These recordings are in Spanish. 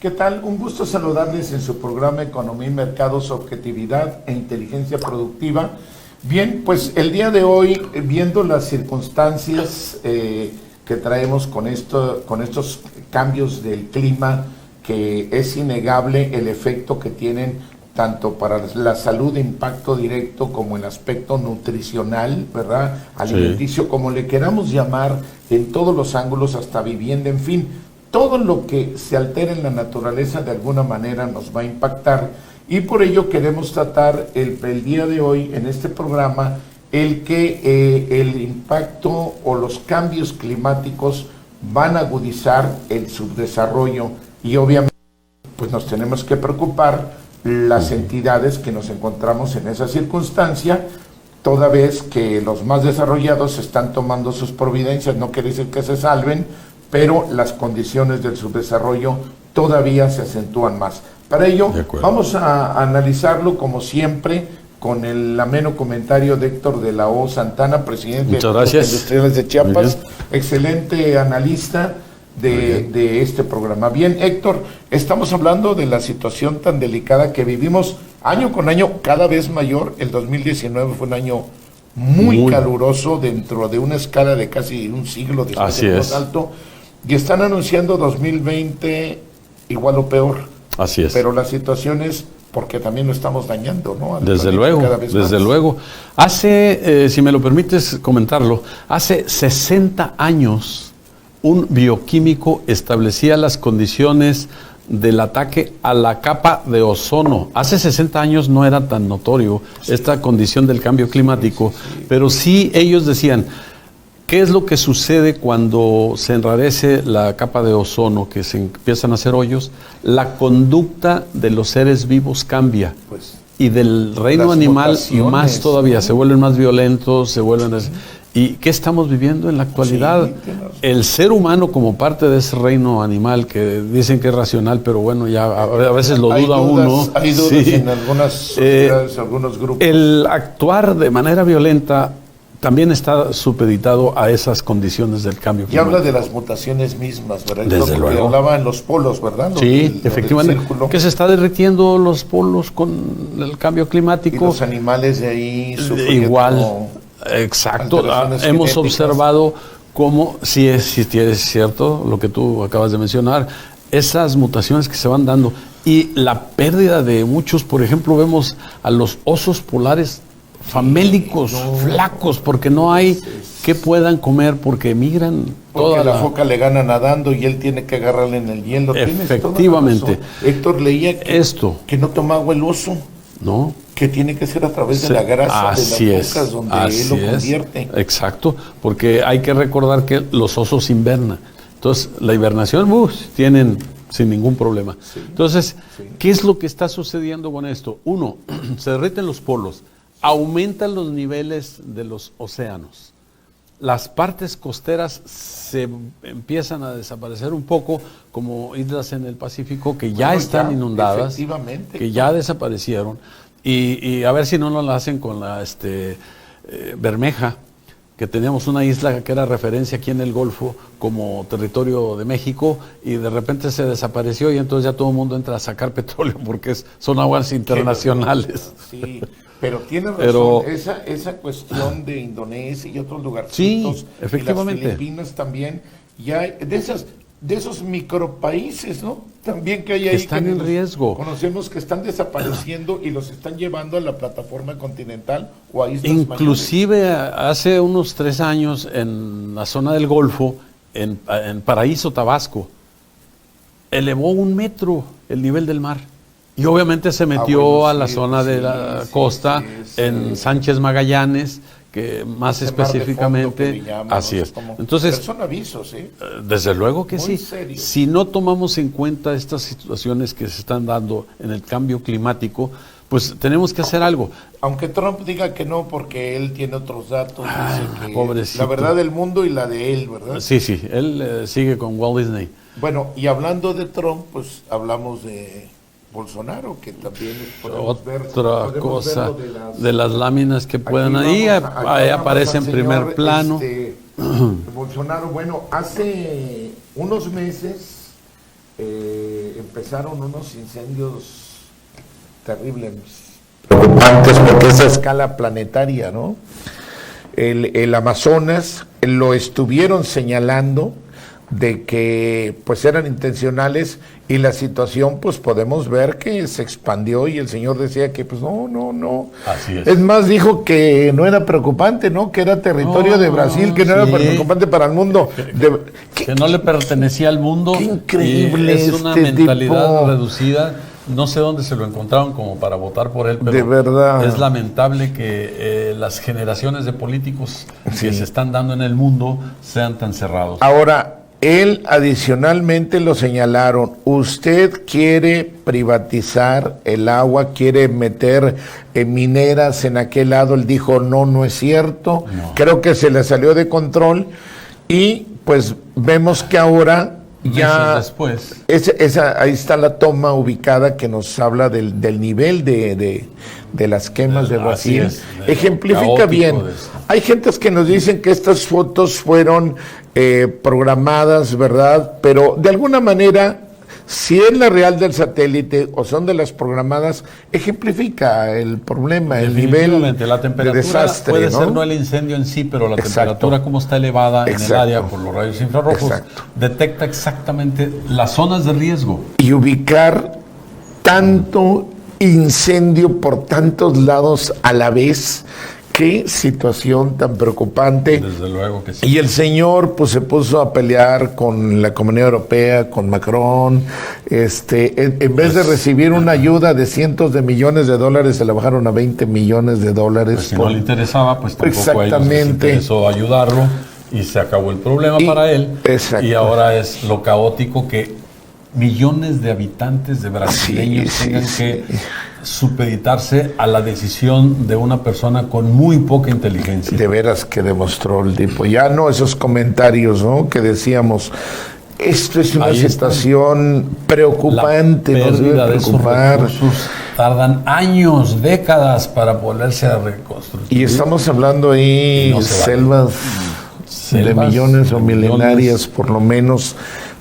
¿Qué tal? Un gusto saludarles en su programa Economía y Mercados, Objetividad e Inteligencia Productiva. Bien, pues el día de hoy, viendo las circunstancias que traemos con estos cambios del clima, que es innegable el efecto que tienen tanto para la salud de impacto directo como el aspecto nutricional, ¿verdad? Alimenticio, sí, como le queramos llamar, en todos los ángulos, hasta vivienda, en fin. Todo lo que se altera en la naturaleza de alguna manera nos va a impactar, y por ello queremos tratar el día de hoy en este programa el que el impacto o los cambios climáticos van a agudizar el subdesarrollo, y obviamente pues nos tenemos que preocupar las entidades que nos encontramos en esa circunstancia, toda vez que los más desarrollados están tomando sus providencias. No quiere decir que se salven, pero las condiciones del subdesarrollo todavía se acentúan más. Para ello, vamos a analizarlo como siempre con el ameno comentario de Héctor de la O. Santana, presidente de los Industriales de Chiapas, excelente analista de este programa. Bien, Héctor, estamos hablando de la situación tan delicada que vivimos año con año, cada vez mayor. El 2019 fue un año muy caluroso dentro de una escala de casi un siglo después del más alto. Y están anunciando 2020 igual o peor. Así es. Pero la situación es porque también lo estamos dañando, ¿no? Desde luego. Hace, si me lo permites comentarlo, hace 60 años un bioquímico establecía las condiciones del ataque a la capa de ozono. Hace 60 años no era tan notorio esta condición del cambio climático, pero sí ellos decían: ¿qué es lo que sucede cuando se enrarece la capa de ozono, que se empiezan a hacer hoyos? La conducta de los seres vivos cambia. Y del reino animal más todavía, se vuelven más violentos, se vuelven... ¿Y qué estamos viviendo en la actualidad? El ser humano, como parte de ese reino animal, que dicen que es racional, pero bueno, ya a veces lo duda uno. Hay dudas en algunas sociedades, algunos grupos. El actuar de manera violenta también está supeditado a esas condiciones del cambio climático. Y habla de las mutaciones mismas, ¿verdad? Desde luego. Hablaba en los polos, ¿verdad? Efectivamente. Que se está derritiendo los polos con el cambio climático. Y los animales de ahí sufriendo. Igual, exacto. Hemos observado cómo, si es cierto lo que tú acabas de mencionar, esas mutaciones que se van dando y la pérdida de muchos. Por ejemplo, vemos a los osos polares famélicos, flacos, porque no hay que puedan comer, porque migran. Porque la foca le gana nadando y él tiene que agarrarle en el hielo. Efectivamente. Héctor, leía que no toma agua el oso, ¿no? Que tiene que ser a través de la grasa de las focas donde él lo convierte. Exacto, porque hay que recordar que los osos invernan. Entonces, la hibernación, tienen sin ningún problema. Entonces, ¿qué es lo que está sucediendo con esto? Uno, se derriten los polos, aumentan los niveles de los océanos. Las partes costeras se empiezan a desaparecer un poco, como islas en el Pacífico que ya están inundadas, que ya desaparecieron, y a ver si no nos la hacen con la Bermeja, que teníamos una isla que era referencia aquí en el Golfo como territorio de México, y de repente se desapareció, y entonces ya todo el mundo entra a sacar petróleo porque son aguas internacionales. Sí. Pero tiene razón, esa cuestión de Indonesia y otros lugarcitos, efectivamente. Y las Filipinas también, ya de esos micropaíses, ¿no? También que hay ahí están en riesgo. Conocemos que están desapareciendo y los están llevando a la plataforma continental o a islas inclusive mayores. Hace unos 3 años en la zona del Golfo, en Paraíso, Tabasco, elevó 1 metro el nivel del mar. Y obviamente se metió a la zona de la costa, en Sánchez Magallanes, que más específicamente, así es. Entonces, son avisos, desde luego que sí. Serio. Si no tomamos en cuenta estas situaciones que se están dando en el cambio climático, pues tenemos que hacer algo. Aunque Trump diga que no, porque él tiene otros datos, dice que pobrecito. La verdad del mundo y la de él, ¿verdad? Sí, él sigue con Walt Disney. Bueno, y hablando de Trump, pues hablamos de Bolsonaro, que también podemos ver otra cosa de las láminas que puedan ahí aparece en primer plano. Bolsonaro, bueno, hace unos meses empezaron unos incendios terribles, preocupantes, porque es a escala planetaria, ¿no? El Amazonas lo estuvieron señalando de que pues eran intencionales, y la situación pues podemos ver que se expandió, y el señor decía que pues no. Así es. Es más, dijo que no era preocupante, ¿no? Que era territorio de Brasil, que no era preocupante para el mundo. Que no le pertenecía al mundo. Qué increíble es una mentalidad reducida. No sé dónde se lo encontraron como para votar por él, pero de verdad es lamentable que las generaciones de políticos que se están dando en el mundo sean tan cerrados. Ahora, él adicionalmente lo señalaron: usted quiere privatizar el agua, quiere meter mineras en aquel lado. Él dijo, no es cierto. No. Creo que se le salió de control, y pues vemos que ahora ya después. Ahí está la toma ubicada que nos habla del nivel de las quemas de Brasil. Ejemplifica bien. Hay gentes que nos dicen que estas fotos fueron programadas, ¿verdad? Pero de alguna manera, si es la real del satélite o son de las programadas, ejemplifica el problema, el nivel la temperatura de desastre, puede ¿no? ser no el incendio en sí, pero la temperatura como está elevada en el área por los rayos infrarrojos, detecta exactamente las zonas de riesgo. Y ubicar tanto incendio por tantos lados a la vez, qué situación tan preocupante. Desde luego que sí. Y el señor pues se puso a pelear con la Comunidad Europea, con Macron. En vez de recibir una ayuda de cientos de millones de dólares, se la bajaron a 20 millones de dólares. Pues si no le interesaba, pues tampoco a ellos les interesó ayudarlo, y se acabó el problema para él. Y ahora es lo caótico que millones de habitantes de brasileños tengan que supeditarse a la decisión de una persona con muy poca inteligencia. De veras que demostró el tipo. Ya no esos comentarios, ¿no? Que decíamos, esto es una situación preocupante, nos debe preocupar. Esos recursos tardan años, décadas para volverse a reconstruir. Y estamos hablando ahí selvas de millones o milenarias, por lo menos,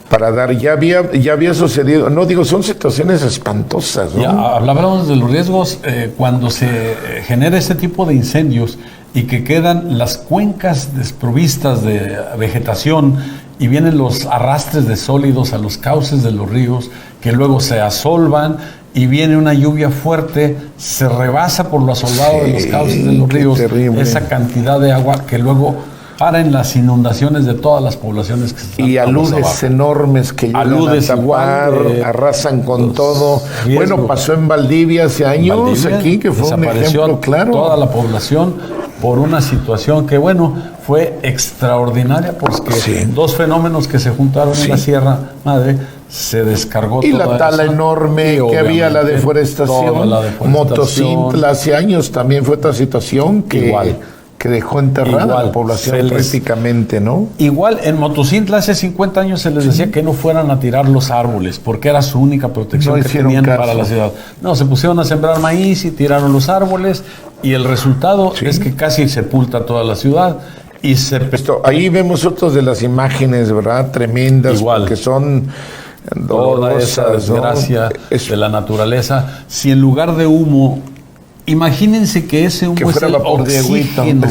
para dar, ya había sucedido, no digo, son situaciones espantosas, ¿no? Ya hablábamos de los riesgos cuando se genera ese tipo de incendios y que quedan las cuencas desprovistas de vegetación y vienen los arrastres de sólidos a los cauces de los ríos, que luego se asolvan y viene una lluvia fuerte, se rebasa por lo asolvado de los cauces de los ríos, esa cantidad de agua que luego en las inundaciones de todas las poblaciones que están. Y aludes enormes que llegan a tapar, arrasan con todo. Riesgo. Bueno, pasó en Valdivia hace años aquí, que fue un ejemplo claro. Toda la población por una situación que, bueno, fue extraordinaria, porque dos fenómenos que se juntaron en la Sierra Madre, se descargó y la tala enorme que había, la deforestación. Motocintla hace años también fue otra situación que dejó enterrada a la población prácticamente, ¿no? Igual en Motocintla hace 50 años se les decía que no fueran a tirar los árboles, porque era su única protección que tenían para la ciudad. No, se pusieron a sembrar maíz y tiraron los árboles, y el resultado es que casi sepulta toda la ciudad. Y ahí vemos otras de las imágenes, ¿verdad? Tremendas, que son toda esa desgracia de la naturaleza. Si en lugar de humo, imagínense que ese humo es el oxígeno,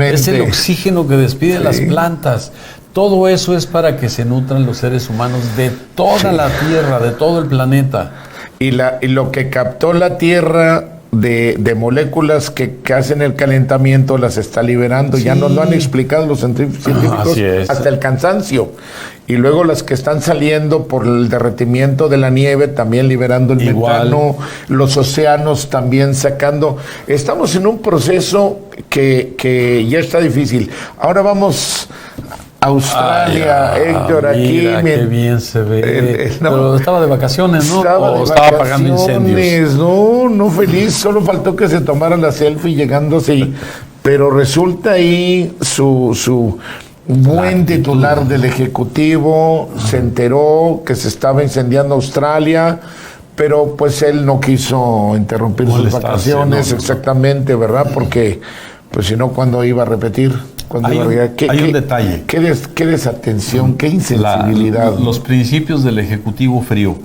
es el oxígeno que despiden las plantas. Todo eso es para que se nutran los seres humanos de toda la Tierra, de todo el planeta. Y lo que captó la Tierra de moléculas que hacen el calentamiento las está liberando. Ya nos lo han explicado los científicos hasta el cansancio. Y luego las que están saliendo por el derretimiento de la nieve, también liberando el metano, los océanos también sacando. Estamos en un proceso que ya está difícil. Ahora vamos a Australia, Héctor, aquí. Mira, qué bien se ve. Pero estaba de vacaciones, ¿no? Estaba apagando incendios. No feliz. Solo faltó que se tomara la selfie llegando así. Pero resulta ahí su buen titular del Ejecutivo se enteró que se estaba incendiando Australia, pero pues él no quiso interrumpir sus vacaciones, exactamente, ¿verdad? Porque pues si no, ¿cuándo iba a repetir? Hay un detalle. Qué desatención, qué insensibilidad. Los principios del Ejecutivo frío.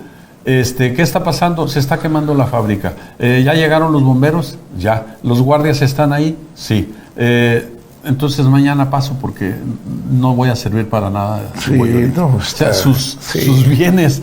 ¿Qué está pasando? Se está quemando la fábrica. ¿Ya llegaron los bomberos? Ya. ¿Los guardias están ahí? Sí. Entonces mañana paso porque no voy a servir para nada. Sí, sus bienes.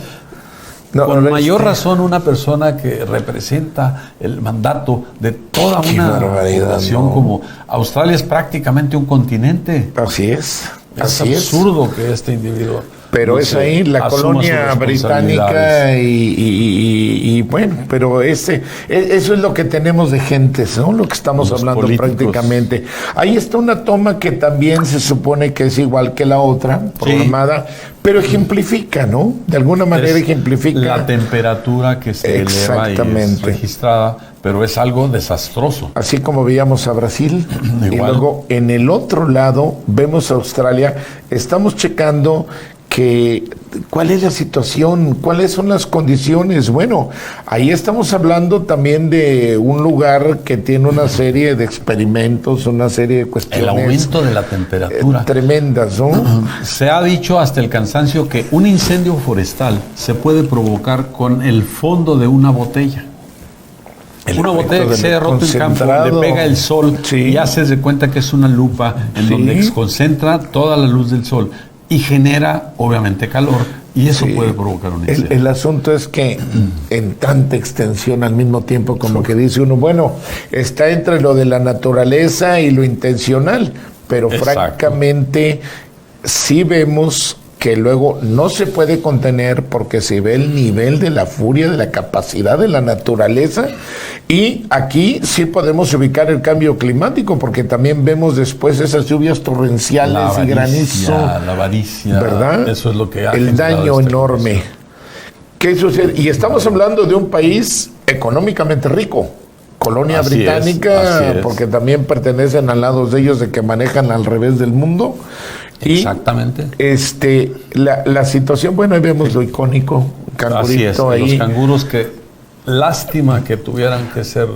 Con mayor razón, una persona que representa el mandato de toda una población como Australia es prácticamente un continente. Así es. Es absurdo que este individuo. Pero es ahí la colonia británica y bueno, pero eso es lo que tenemos de gentes, ¿no? Lo que estamos hablando políticos. Prácticamente. Ahí está una toma que también se supone que es igual que la otra, programada, pero ejemplifica, ¿no? De alguna manera ejemplifica. La temperatura que se eleva y es registrada, pero es algo desastroso. Así como veíamos a Brasil, y luego en el otro lado vemos a Australia, estamos checando cuál es la situación, cuáles son las condiciones. Bueno, ahí estamos hablando también de un lugar que tiene una serie de experimentos, una serie de cuestiones. El aumento de la temperatura. Tremendas, ¿no? Se ha dicho hasta el cansancio que un incendio forestal se puede provocar con el fondo de una botella. Una botella que se ha roto en campo, le pega el sol y haces de cuenta que es una lupa en donde concentra toda la luz del sol. Y genera, obviamente, calor, y eso puede provocar un incendio. El asunto es que en tanta extensión al mismo tiempo, como que dice uno, bueno, está entre lo de la naturaleza y lo intencional, pero francamente sí vemos que luego no se puede contener porque se ve el nivel de la furia, de la capacidad de la naturaleza, y aquí sí podemos ubicar el cambio climático porque también vemos después esas lluvias torrenciales y granizo. La avaricia, ¿verdad? Eso es lo que ha el daño enorme. ¿Qué sucede? Y estamos hablando de un país económicamente rico. Colonia británica, porque también pertenecen al lado de ellos de que manejan al revés del mundo. Exactamente. Y la situación, bueno, ahí vemos lo icónico, cangurito ahí. Los canguros que lástima que tuvieran que ser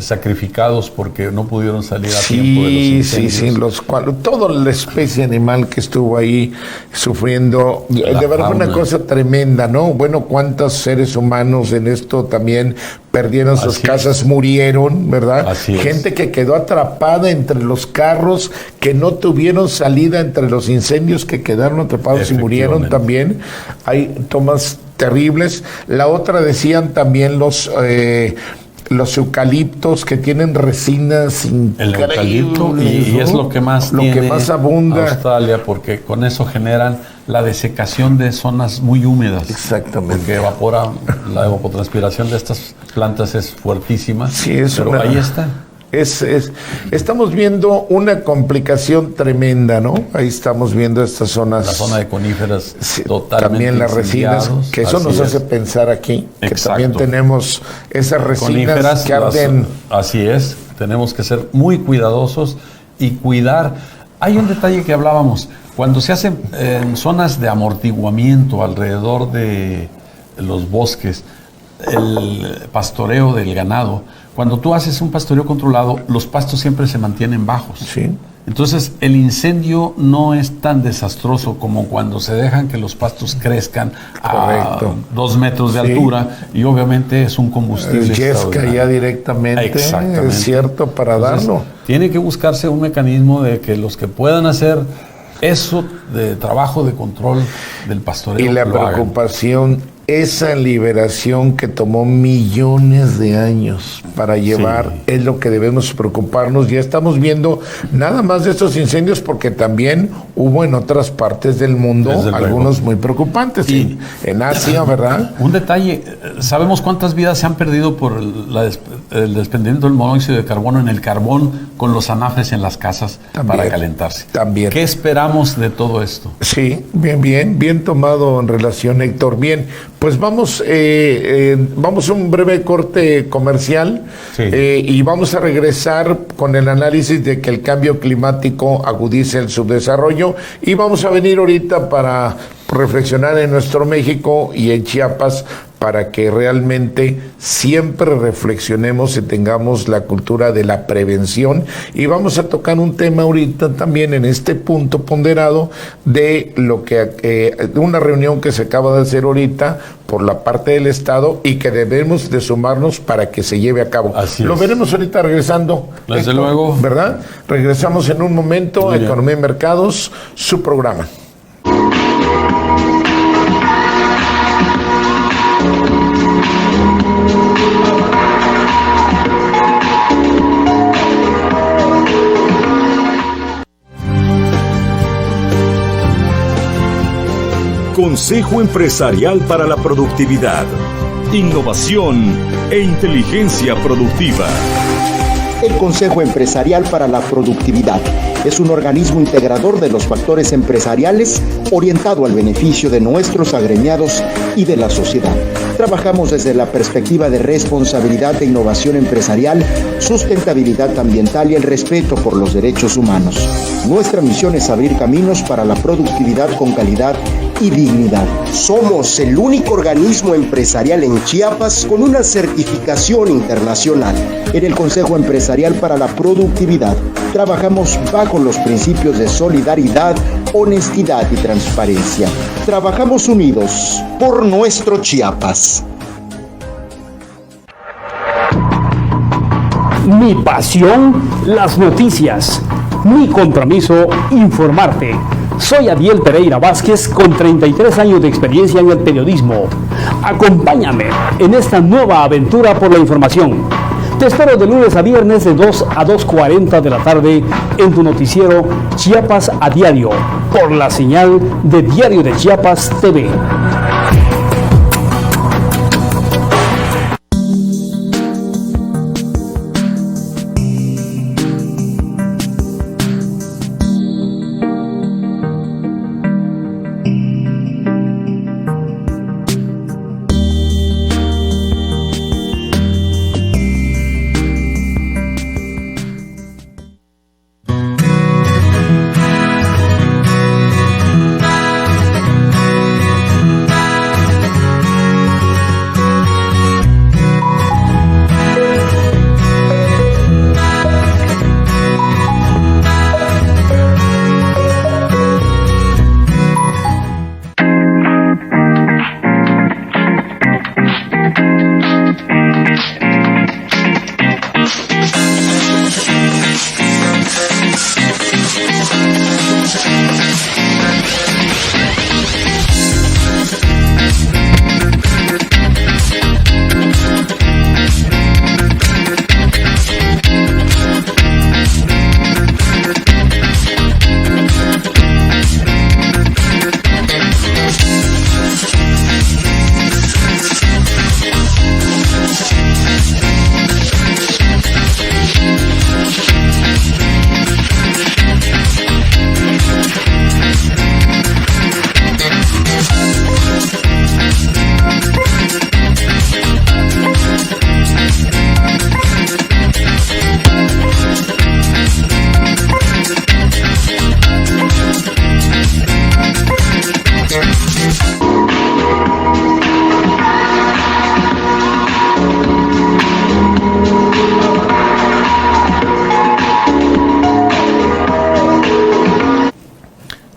sacrificados porque no pudieron salir a tiempo de los incendios. Toda la especie animal que estuvo ahí sufriendo, de verdad fue una cosa tremenda, ¿no? Bueno, cuántos seres humanos en esto también perdieron sus casas, murieron, ¿verdad? Gente que quedó atrapada entre los carros, que no tuvieron salida entre los incendios, que quedaron atrapados y murieron también. Hay tomas terribles. La otra decían también los eucaliptos que tienen resinas increíbles. El eucalipto y es lo que más abunda Australia, porque con eso generan la desecación de zonas muy húmedas. Exactamente. Porque la evapotranspiración de estas plantas es fuertísima. Sí, pero ahí está. Estamos viendo una complicación tremenda, ¿no? Ahí estamos viendo estas zonas. La zona de coníferas totalmente también las resinas, que eso nos hace pensar aquí, que también tenemos esas resinas que arden. Así es, tenemos que ser muy cuidadosos y cuidar. Hay un detalle que hablábamos, cuando se hacen en zonas de amortiguamiento alrededor de los bosques, el pastoreo del ganado. Cuando tú haces un pastoreo controlado, los pastos siempre se mantienen bajos. Sí. Entonces, el incendio no es tan desastroso como cuando se dejan que los pastos crezcan a 2 metros de altura y obviamente es un combustible yesca ya directamente, es cierto, para darlo. Tiene que buscarse un mecanismo de que los que puedan hacer eso de trabajo de control del pastoreo. Y la preocupación, esa liberación que tomó millones de años para llevar, es lo que debemos preocuparnos. Ya estamos viendo nada más de estos incendios porque también hubo en otras partes del mundo algunos muy preocupantes. En Asia, ¿verdad? Un detalle, ¿sabemos cuántas vidas se han perdido por el desprendimiento del monóxido de carbono en el carbón con los anafres en las casas para calentarse? También. ¿Qué esperamos de todo esto? Sí, bien tomado en relación, Héctor. Bien, pues vamos a un breve corte comercial y vamos a regresar con el análisis de que el cambio climático agudiza el subdesarrollo y vamos a venir ahorita para reflexionar en nuestro México y en Chiapas para que realmente siempre reflexionemos y tengamos la cultura de la prevención. Y vamos a tocar un tema ahorita también en este punto ponderado de lo que una reunión que se acaba de hacer ahorita por la parte del Estado y que debemos de sumarnos para que se lleve a cabo. Lo veremos ahorita regresando. Desde luego. ¿Verdad? Regresamos en un momento a Economía y Mercados, su programa. Consejo Empresarial para la Productividad, Innovación e Inteligencia Productiva. El Consejo Empresarial para la Productividad es un organismo integrador de los factores empresariales orientado al beneficio de nuestros agremiados y de la sociedad. Trabajamos desde la perspectiva de responsabilidad e innovación empresarial, sustentabilidad ambiental y el respeto por los derechos humanos. Nuestra misión es abrir caminos para la productividad con calidad y dignidad. Somos el único organismo empresarial en Chiapas con una certificación internacional. En el Consejo Empresarial para la Productividad trabajamos bajo los principios de solidaridad, honestidad y transparencia. Trabajamos unidos por nuestro Chiapas. Mi pasión, las noticias. Mi compromiso, informarte. Soy Adiel Pereira Vázquez, con 33 años de experiencia en el periodismo. Acompáñame en esta nueva aventura por la información. Te espero de lunes a viernes de 2 a 2:40 de la tarde en tu noticiero Chiapas a Diario, por la señal de Diario de Chiapas TV.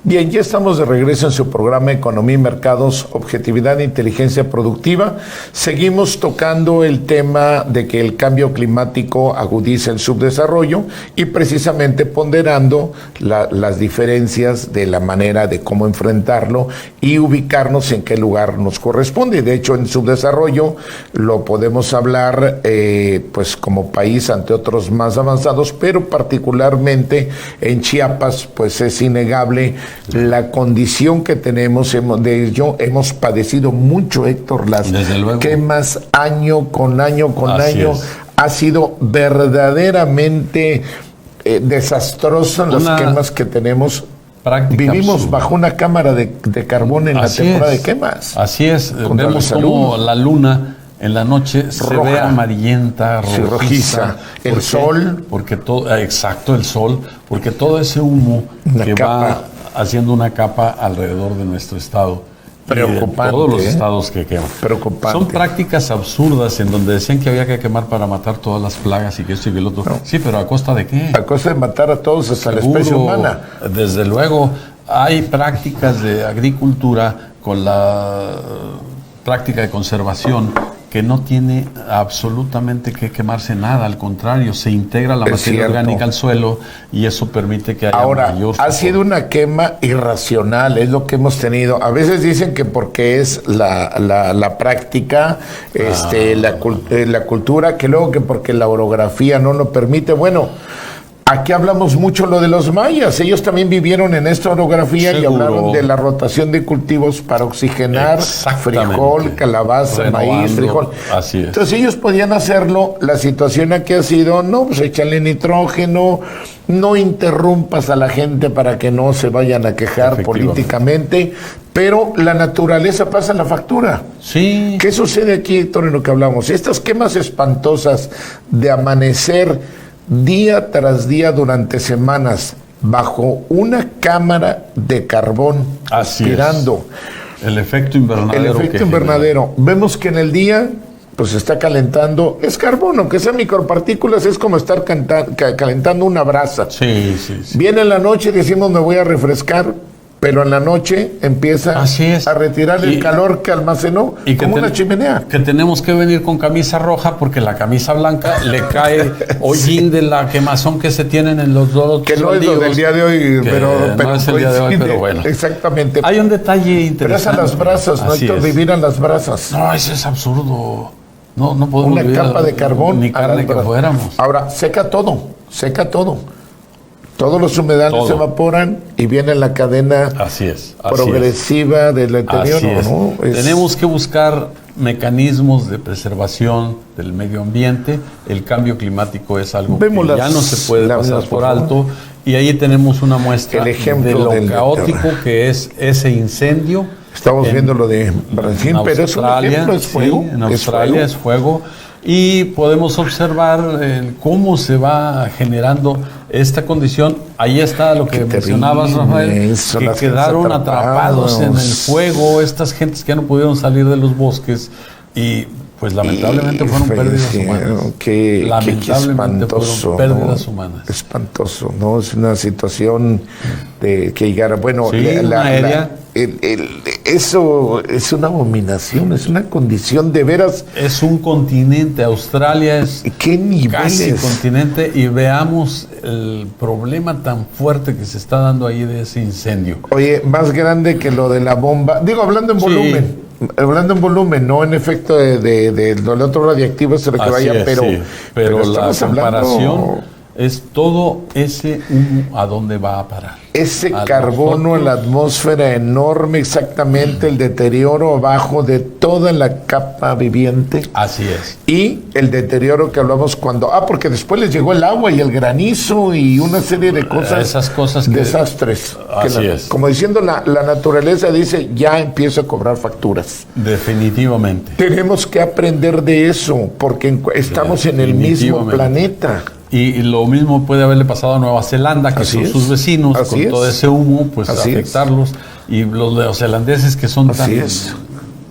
Bien, ya estamos de regreso en su programa Economía y Mercados, Objetividad e Inteligencia Productiva. Seguimos tocando el tema de que el cambio climático agudiza el subdesarrollo y precisamente ponderando las diferencias de la manera de cómo enfrentarlo y ubicarnos en qué lugar nos corresponde. De hecho, en subdesarrollo lo podemos hablar pues como país ante otros más avanzados, pero particularmente en Chiapas pues es innegable la condición que tenemos. De ello hemos padecido mucho, Héctor, las quemas año con año ha sido verdaderamente desastroso las quemas que tenemos. Vivimos absurda. Bajo una cámara de carbón en la temporada de quemas. Así es, vemos como la luna en la noche se ve amarillenta, rojiza. El sol. Porque todo, exacto, el sol, porque todo ese humo que va haciendo una capa alrededor de nuestro estado Preocupante, todos los estados que queman. Preocupante. Son prácticas absurdas en donde decían que había que quemar para matar todas las plagas y que esto y que el otro. No. Sí, pero ¿a costa de qué? A costa de matar a todos, hasta la especie humana. Desde luego, hay prácticas de agricultura con la práctica de conservación que no tiene absolutamente que quemarse nada, al contrario, se integra la Es materia cierto. orgánica al suelo y eso permite que haya Ahora, mayor ha sido una quema irracional, es lo que hemos tenido. A veces dicen que porque es la práctica, la cultura, que luego que porque la orografía no lo permite. Bueno, aquí hablamos mucho lo de los mayas. Ellos también vivieron en esta orografía y Seguro. hablaron de la rotación de cultivos para oxigenar Exactamente. frijol, calabaza, Renovando. maíz, frijol. Así es. Entonces ellos podían hacerlo. La situación aquí ha sido, no, pues échale nitrógeno, no interrumpas a la gente para que no se vayan a quejar Efectivamente. políticamente, pero la naturaleza pasa la factura. Sí. ¿Qué sucede aquí, Héctor, en lo que hablamos? Estas quemas espantosas de amanecer día tras día durante semanas bajo una cámara de carbón Así aspirando. El efecto invernadero. El efecto que invernadero. Vemos que en el día pues se está calentando. Es carbono, aunque sean micropartículas, es como estar calentando una brasa. genera. Sí, sí, sí. Viene en la noche y decimos me voy a refrescar, pero en la noche empieza Así es. a retirar el Y- calor que almacenó como una chimenea. Que tenemos que venir con camisa roja porque la camisa blanca le cae hollín de la quemazón que se tienen en los dos. Que no es lo del día de hoy, que pero no es el día de hoy, coincide. pero bueno. Exactamente. Hay un detalle Pero es a interesante. las brasas, no Así hay que es. vivir a las brasas. No, eso es absurdo. No podemos Una vivir capa de carbón. ni a carne las que brasas. fuéramos. Ahora, seca todo, seca todo. Todos los humedales Todo. se evaporan y viene la cadena Así es. progresiva del deterioro. Así es. ¿no? Tenemos que buscar mecanismos de preservación del medio ambiente. El cambio climático es algo Vemos que las ya no se puede pasar láminas, por por favor. alto. Y ahí tenemos una muestra El ejemplo de lo del- caótico que es ese incendio. Estamos en- viendo lo de Brasil, en pero es un Australia, ejemplo, es fuego. sí, en Australia es fuego. Y podemos observar cómo se va generando esta condición. Ahí está lo que Qué mencionabas, terrible, Rafael, son que las gentes quedaron atrapados en el atrapados. fuego, estas gentes que ya no pudieron salir de los bosques y pues lamentablemente fueron pérdidas humanas. Qué Lamentablemente espantoso, fueron pérdidas ¿no? humanas. Espantoso, ¿no? Es una situación de que llegara. Bueno, Sí, una aérea. eso es una abominación, es una condición de veras. Es un continente, Australia es ¿Qué casi niveles? continente y veamos el problema tan fuerte que se está dando ahí de ese incendio. Oye, más grande que lo de la bomba. Digo, hablando en Sí. volumen. Hablando en volumen, no en efecto de lo del otro radiactivo, es lo que Así vaya, es, pero, sí. Pero la estamos hablando- comparación es todo ese humo a dónde va a parar. Ese A carbono en la nosotros. atmósfera enorme, exactamente el deterioro abajo de toda la capa viviente Así es. y el deterioro que hablamos cuando... porque después les llegó el agua y el granizo y una serie de cosas... Esas cosas que- desastres. Así es. Como diciendo, la naturaleza dice, ya empiezo a cobrar facturas. Definitivamente. Tenemos que aprender de eso porque estamos en el mismo Definitivamente. planeta. Y lo mismo puede haberle pasado a Nueva Zelanda, que Así son es. sus vecinos, Así con es. todo ese humo, pues Así es. afectarlos. Y los neozelandeses que son Así tan es.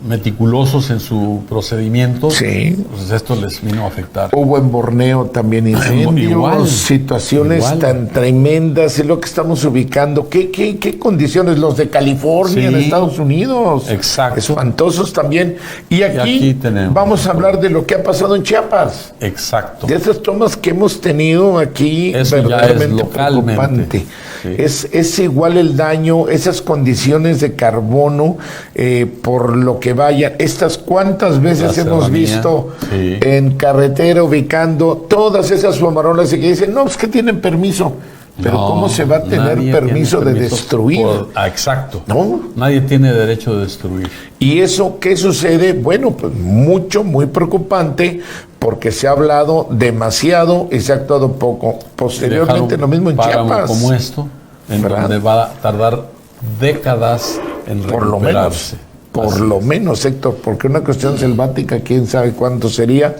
meticulosos en su procedimiento, Sí. pues esto les vino a afectar. Hubo en Borneo también incendios, Igual, situaciones igual. tan tremendas, es lo que estamos ubicando. ¿Qué condiciones? Los de California, Sí. en Estados Unidos. Exacto. Espantosos también. Y aquí tenemos. vamos a hablar de lo que ha pasado en Chiapas. Exacto. De esas tomas que hemos tenido aquí, Eso ya es verdaderamente localmente. preocupante. Sí. Es igual el daño, esas condiciones de carbono, por lo que vayan. Estas cuántas veces La hemos serranía, visto sí. en carretera ubicando todas esas fumarolas y que dicen, no, pues que tienen permiso. Pero No, ¿cómo se va a tener nadie permiso tiene de permiso destruir? Exacto. ¿No? Nadie tiene derecho de destruir. ¿Y eso qué sucede? Bueno, pues muy preocupante, porque se ha hablado demasiado y se ha actuado poco. Posteriormente, Dejar un lo mismo en páramo Chiapas. como esto, en ¿Verdad? donde va a tardar décadas en Por lo menos. recuperarse. Por Así lo es. menos, Héctor, porque una cuestión selvática, quién sabe cuánto sería.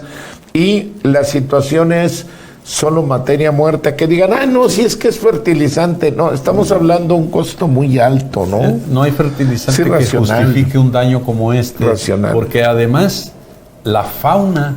Y la situación es solo materia muerta, que digan, no, si es que es fertilizante. No, estamos hablando de un costo muy alto, ¿no? No hay fertilizante que racional. justifique un daño como este. Racional. Porque además, la fauna,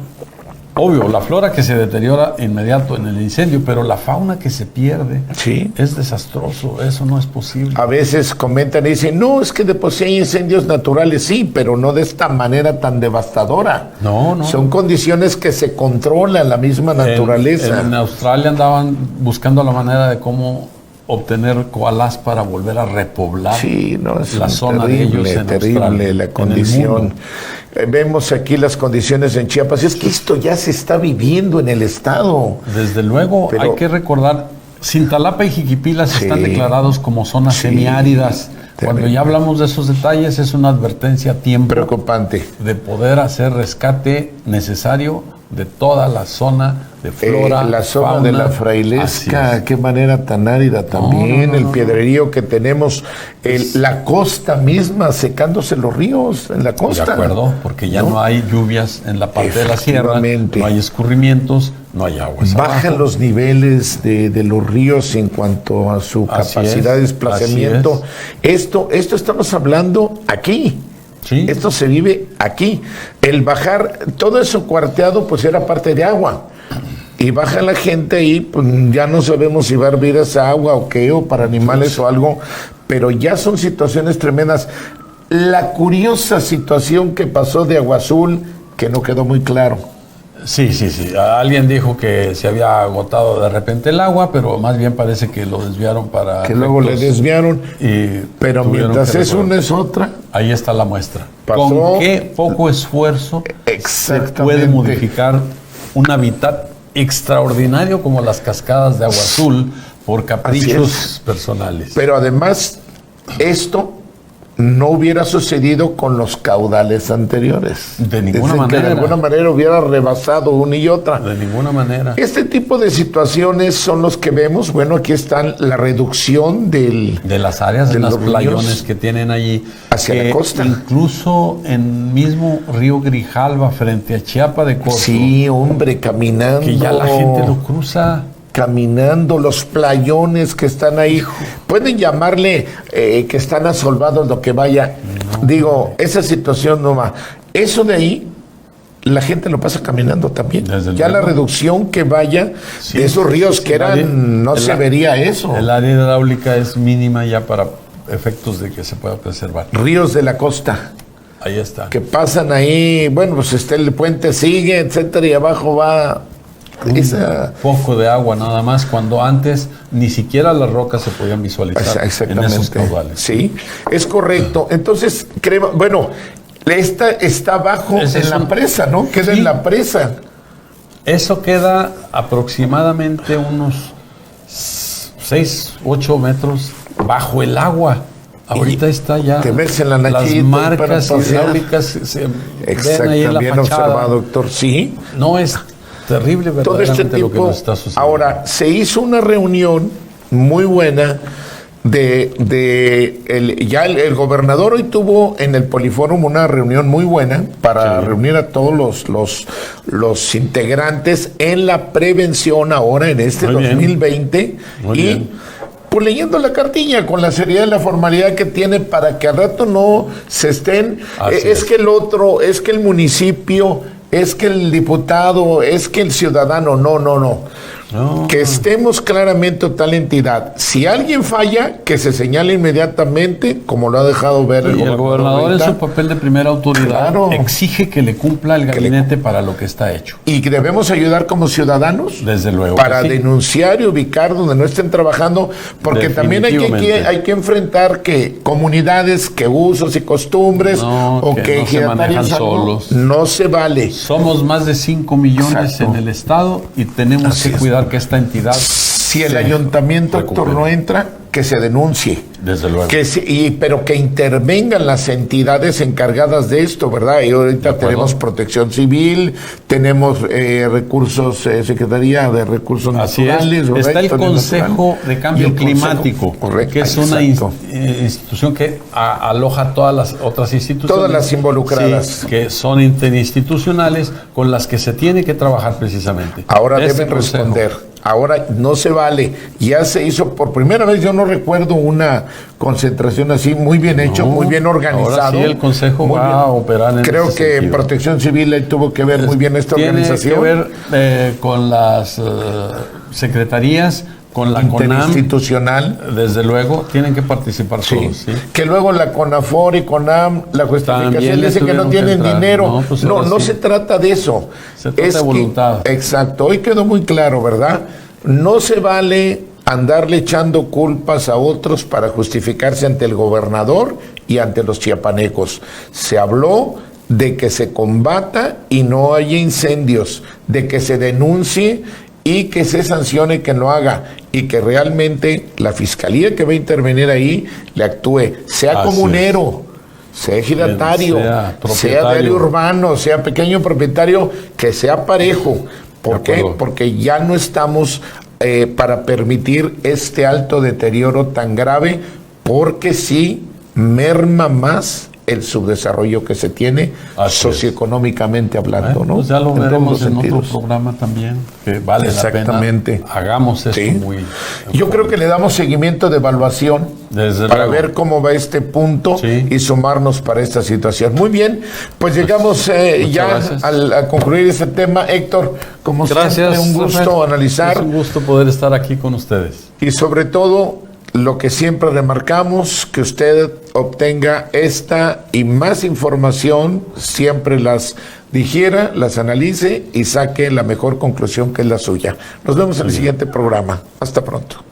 obvio, la flora que se deteriora inmediato en el incendio, pero la fauna que se pierde Sí. es desastroso. Eso no es posible. A veces comentan y dicen, no, es que de por sí hay incendios naturales, sí, pero no de esta manera tan devastadora. No. Son condiciones que se controlan la misma naturaleza. En Australia andaban buscando la manera de cómo obtener koalas para volver a repoblar Sí, no, es la zona de ellos en terrible Australia, la en el condición. mundo. Vemos aquí las condiciones en Chiapas. Es que esto ya se está viviendo en el estado. Desde luego, Pero- hay que recordar, Cintalapa y Jiquipilas Sí. están declarados como zonas Sí. semiáridas. Cuando ya hablamos de esos detalles, es una advertencia a tiempo Preocupante. de poder hacer rescate necesario de toda la zona de flora, La zona fauna. de la Así Frailesca, es. qué manera tan árida también, el piedrerío que tenemos, la costa misma secándose los ríos en la De costa. acuerdo, porque ya no hay lluvias en la parte de la sierra, Efectivamente. no hay escurrimientos, no hay agua. Bajan los niveles de los ríos en cuanto a su Así capacidad de es, desplazamiento. Esto estamos hablando aquí. Sí. Esto se vive aquí. El bajar, todo eso cuarteado, pues era parte de agua. Y baja la gente y pues ya no sabemos si va a hervir esa agua o qué, o para animales o algo, pero ya son situaciones tremendas. La curiosa situación que pasó de Agua Azul, que no quedó muy claro. Sí. Alguien dijo que se había agotado de repente el agua, pero más bien parece que lo desviaron para... Que luego le efectos desviaron, y pero tuvieron mientras que es una recordar. es otra. Ahí está la muestra. Pasó- Con qué poco esfuerzo se Exactamente. puede modificar un hábitat extraordinario como las cascadas de Agua Azul por caprichos personales. Pero además, esto no hubiera sucedido con los caudales anteriores. De ninguna Es decir, que manera. de alguna manera hubiera rebasado una y otra. De ninguna manera. Este tipo de situaciones son los que vemos. Bueno, aquí están la reducción del... De las áreas, de de los los ríos playones que tienen allí. hacia la que costa. Incluso en mismo río Grijalva, frente a Chiapa de Corzo, Sí, hombre, caminando. que ya la gente lo cruza. Caminando, los playones que están ahí, pueden llamarle que están asolvados, lo que vaya. Digo, esa situación no va. Eso de ahí, la gente lo pasa caminando también. Desde Ya luego. la reducción que vaya Sí, de esos ríos que el área- eran, no el se a- vería eso. El área hidráulica es mínima ya para efectos de que se pueda preservar. Ríos de la costa Ahí está. que pasan ahí, bueno, pues el puente sigue, etcétera, y abajo va esa... Poco de agua nada más, cuando antes ni siquiera las rocas se podían visualizar en Exactamente. esos caudales. Sí, es correcto. Entonces, bueno, esta está abajo Ese en es la un- presa, ¿no? Queda Sí. en la presa. Eso queda aproximadamente unos 6, 8 metros bajo el agua. Ahorita está ya. te ves en la las Nachito marcas para pasear. hidráulicas se ven ahí en Exacto, la bien fachada. observado, doctor. Sí. No es terrible Todo este verdaderamente lo que tipo. nos está sucediendo. Ahora, se hizo una reunión muy buena el gobernador hoy tuvo en el Poliforum una reunión muy buena para reunir a todos los integrantes en la prevención ahora en este Muy bien. 2020 Muy y bien. pues leyendo la cartilla con la seriedad y la formalidad que tiene para que al rato no se estén Así es es. que el otro, es que el municipio, es que el diputado, es que el ciudadano, no. No. Que estemos claramente total entidad. Si alguien falla, que se señale inmediatamente, como lo ha dejado ver Y el gobernador en ahorita. su papel de primera autoridad Claro. exige que le cumpla el gabinete para lo que está hecho. Y que debemos ayudar como ciudadanos Desde luego para que sí. denunciar y ubicar donde no estén trabajando, porque también Definitivamente. hay que enfrentar que comunidades, que usos y costumbres No, o que que no se ejidatarios manejan algo, solos. no se vale. Somos más de 5 millones Exacto. en el estado y tenemos Así que es. cuidar que esta entidad Si el ayuntamiento, Héctor, no entra, que se denuncie. Desde luego. Pero que intervengan las entidades encargadas de esto, ¿verdad? Y ahorita tenemos Protección Civil, tenemos recursos, Secretaría de Recursos Naturales. Es. Está el Consejo de Cambio Climático, que es una institución que aloja todas las otras instituciones. Todas las involucradas. Sí, que son interinstitucionales con las que se tiene que trabajar precisamente. Ahora deben responder. Ahora no se vale. Ya se hizo por primera vez, yo no recuerdo una concentración así, muy bien hecho, muy bien organizado. Ahora sí el Consejo va a operar en Creo ese que sentido. Protección Civil tuvo que ver muy bien esta organización. Tiene que ver con las secretarías, con la interinstitucional. Desde luego, tienen que participar todos. ¿Sí? Que luego la CONAFOR y CONAM, la justificación dice que no tienen dinero. No se trata de eso. Se trata de voluntad. Exacto. Hoy quedó muy claro, ¿verdad? No se vale andarle echando culpas a otros para justificarse ante el gobernador y ante los chiapanecos. Se habló de que se combata y no haya incendios, de que se denuncie y que se sancione quien lo haga, y que realmente la fiscalía que va a intervenir ahí le actúe, sea comunero, sea ejidatario, sea de área urbano, sea pequeño propietario, que sea parejo. ¿Por qué? Porque ya no estamos para permitir este alto deterioro tan grave, porque sí merma más el subdesarrollo que se tiene socioeconómicamente hablando, ¿no? Pues ya lo veremos en otro programa también, que vale la pena. Hagamos esto muy... Yo creo que le damos seguimiento de evaluación para ver cómo va este punto y sumarnos para esta situación. Muy bien, pues llegamos ya a concluir este tema. Héctor, como siempre, un gusto analizar. Es un gusto poder estar aquí con ustedes. Y sobre todo, lo que siempre remarcamos, que usted obtenga esta y más información, siempre las digiera, las analice y saque la mejor conclusión, que es la suya. Nos vemos en el siguiente programa. Hasta pronto.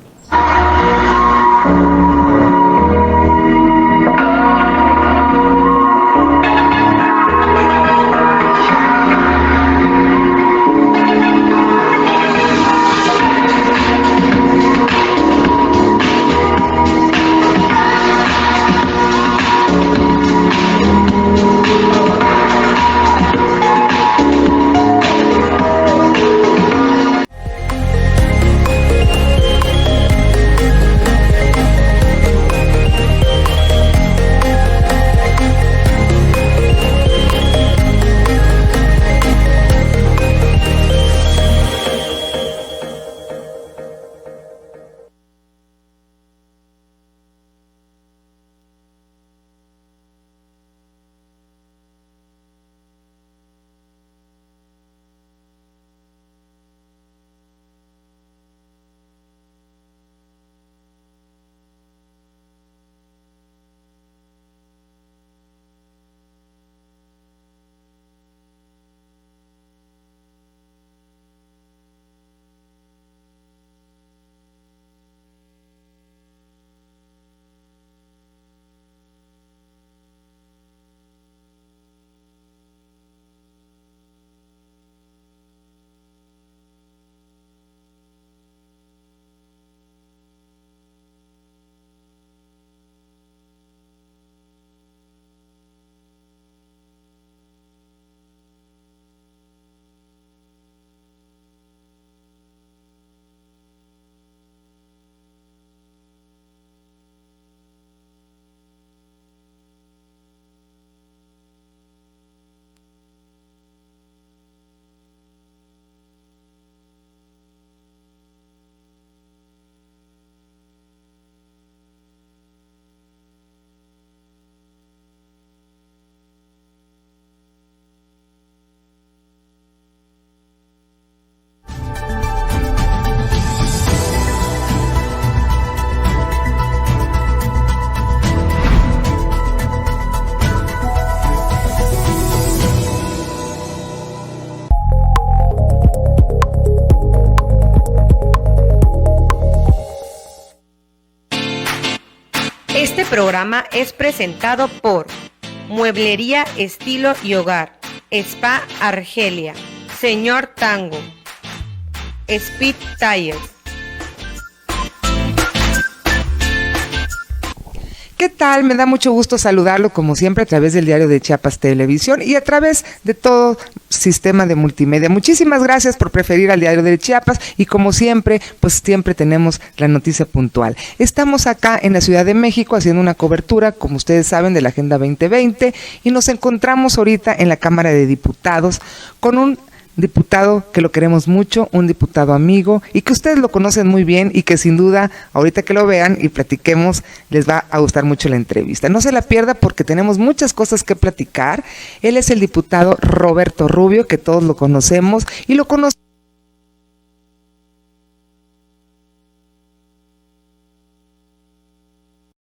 Este programa es presentado por Mueblería Estilo y Hogar, Spa Argelia, Señor Tango, Speed Tires, ¿Qué tal? Me da mucho gusto saludarlo como siempre a través del Diario de Chiapas Televisión y a través de todo sistema de multimedia. Muchísimas gracias por preferir al Diario de Chiapas y como siempre, pues siempre tenemos la noticia puntual. Estamos acá en la Ciudad de México haciendo una cobertura, como ustedes saben, de la Agenda 2020 y nos encontramos ahorita en la Cámara de Diputados con un diputado que lo queremos mucho, un diputado amigo y que ustedes lo conocen muy bien y que sin duda ahorita que lo vean y platiquemos les va a gustar mucho la entrevista. No se la pierda porque tenemos muchas cosas que platicar. Él es el diputado Roberto Rubio, que todos lo conocemos y lo conocemos